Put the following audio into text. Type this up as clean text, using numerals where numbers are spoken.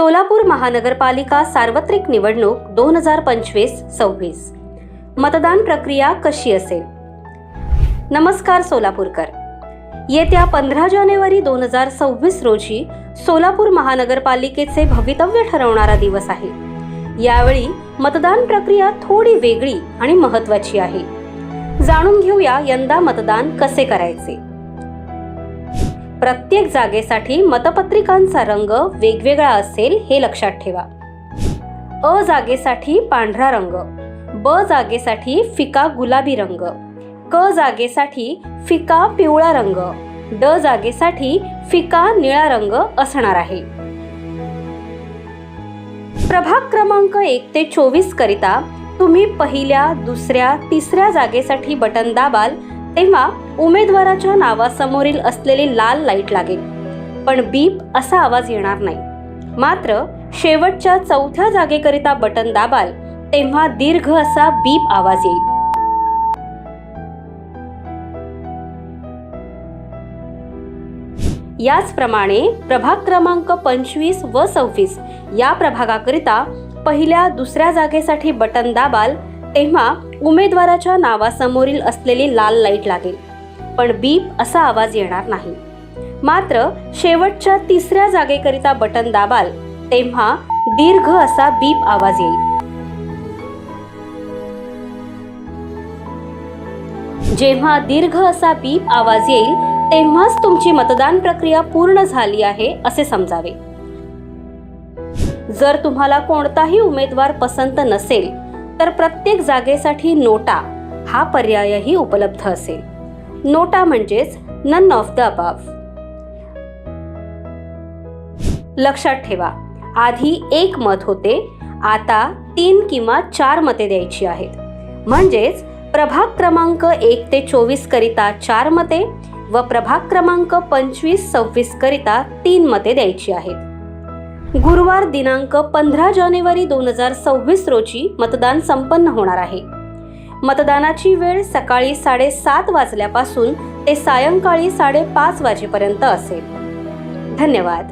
सोलापूर महानगरपालिका सार्वत्रिक निवडणूक 2025-26 मतदान प्रक्रिया कशी असेल? नमस्कार सोलापूरकर. येत्या 15 जानेवारी 2026 रोजी सोलापूर महानगरपालिकेचे भवितव्य ठरवणारा दिवस आहे. यावेळी मतदान प्रक्रिया थोडी वेगळी आणि महत्त्वाची आहे. जाणून घेऊया यंदा मतदान कसे करायचे. प्रत्येक जागेसाठी मतपत्रिकांचा रंग वेगवेगळा असेल हे लक्षात ठेवा. अ जागेसाठी पांढरा रंग, ब जागेसाठी फिका गुलाबी रंग, क जागेसाठी फिका पिवळा रंग, ड जागेसाठी फिका निळा रंग असणार आहे. प्रभाग क्रमांक 1 ते 24 करिता तुम्ही पहिल्या, दुसऱ्या, तिसऱ्या जागेसाठी बटन दाबाल तेव्हा उमेदवाराच्या नावासमोरील असलेली लाल लाईट लागेल, पण बीप असा आवाज येणार नाही. मात्र शेवटच्या चौथ्या जागेकरिता बटन दाबाल तेव्हा दीर्घ असा बीप आवाज येईल. याचप्रमाणे प्रभाग क्रमांक 25 व 26 या प्रभागाकरिता पहिल्या, दुसऱ्या जागेसाठी बटन दाबाल तेव्हा उमेदवाराच्या नावासमोरील असलेली लाल लाईट लागेल, पण बीप असा आवाज येणार नाही. मात्र शेवटच्या तिसऱ्या जागेकरिता बटन दाबाल तेव्हा दीर्घ असा बीप आवाज येईल. जेव्हा दीर्घ असा बीप आवाज येईल तेव्हाच तुमची मतदान प्रक्रिया पूर्ण झाली आहे असे समजावे. जर तुम्हाला कोणताही उमेदवार पसंत नसेल तर प्रत्येक जागेसाठी नोटा हा पर्यायही उपलब्ध असेल. नोटा म्हणजेच नन ऑफ द अबव. लक्षात ठेवा, आधी 1 मत होते, आता 3 किंवा 4 मते द्यायची आहेत. म्हणजेच प्रभाग क्रमांक 1 ते 24 करिता 4 मते व प्रभाग क्रमांक 25-26 करिता 3 मते द्यायची आहेत. गुरुवार दिनांक 15 जानेवारी 2026 रोजी मतदान संपन्न होणार आहे. मतदानाची वेळ सकाळी 7:30 वाजल्यापासून ते सायंकाळी 5:30 वाजेपर्यंत असेल. धन्यवाद.